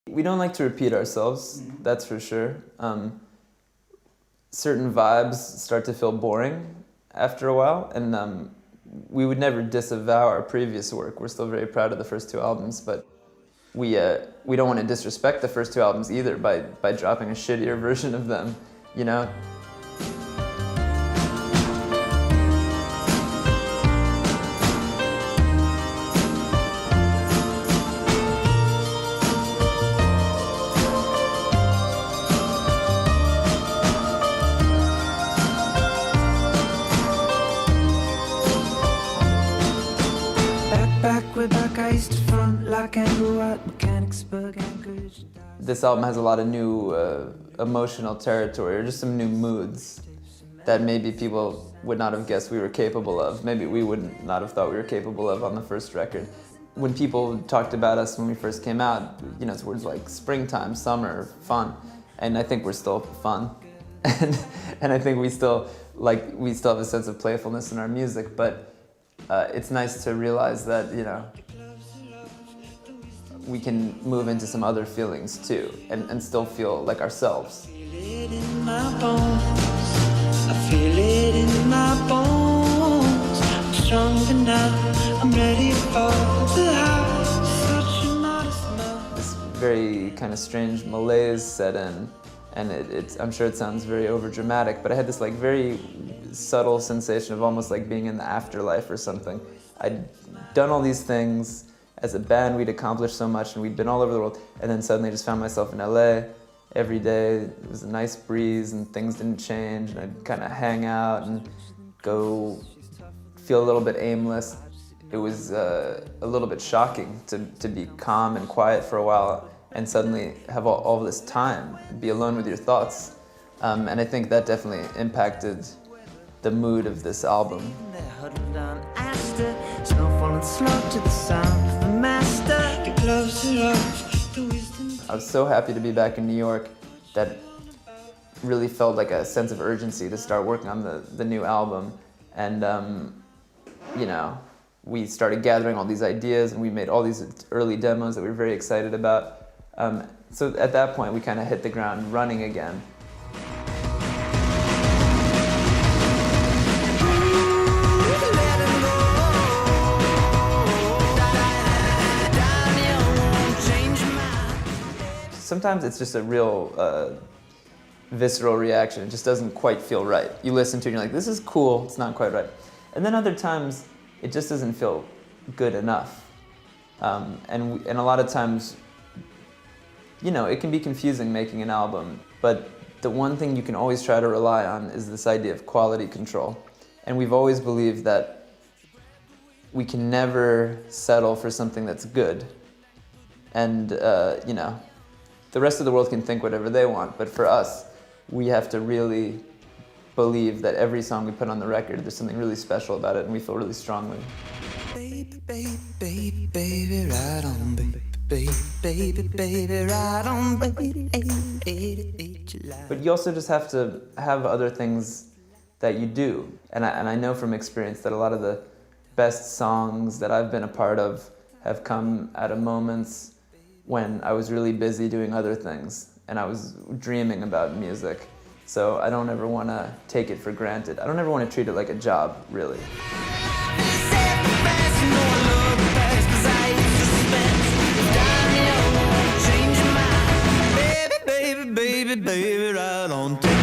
We don't like to repeat ourselves, that's for sure. Certain vibes start to feel boring after a while, and we would never disavow our previous work. We're still very proud of the first two albums, but we don't want to disrespect the first two albums either by dropping a shittier version of them, you know? This album has a lot of new emotional territory, or just some new moods that maybe people would not have guessed we were capable of. Maybe we would not have thought we were capable of on the first record. When people talked about us when we first came out, you know, it's words like springtime, summer, fun, and I think we're still fun. And I think we still have a sense of playfulness in our music, but it's nice to realize that, you know, we can move into some other feelings too, and still feel like ourselves. This very kind of strange malaise set in, and I'm sure it sounds very overdramatic, but I had this like very subtle sensation of almost like being in the afterlife or something. I'd done all these things. As a band, we'd accomplished so much and we'd been all over the world, and then suddenly I just found myself in LA every day. It was a nice breeze and things didn't change, and I'd kind of hang out and go feel a little bit aimless. It was a little bit shocking to be calm and quiet for a while and suddenly have all this time, be alone with your thoughts. And I think that definitely impacted the mood of this album. I was so happy to be back in New York that really felt like a sense of urgency to start working on the new album. And, you know, we started gathering all these ideas and we made all these early demos that we were very excited about. So at that point, we kind of hit the ground running again. Sometimes it's just a real visceral reaction. It just doesn't quite feel right. You listen to it and you're like, this is cool, it's not quite right. And then other times, it just doesn't feel good enough. And a lot of times, you know, it can be confusing making an album, but the one thing you can always try to rely on is this idea of quality control. And we've always believed that we can never settle for something that's good. And, you know, the rest of the world can think whatever they want, but for us, we have to really believe that every song we put on the record, there's something really special about it, and we feel really strongly. Baby, baby, baby, baby, ride on, baby, baby, baby, ride on, baby. But you also just have to have other things that you do, and I know from experience that a lot of the best songs that I've been a part of have come out of moments when I was really busy doing other things and I was dreaming about music. So I don't ever want to take it for granted. I don't ever want to treat it like a job, really. Baby, baby, baby, baby, right on.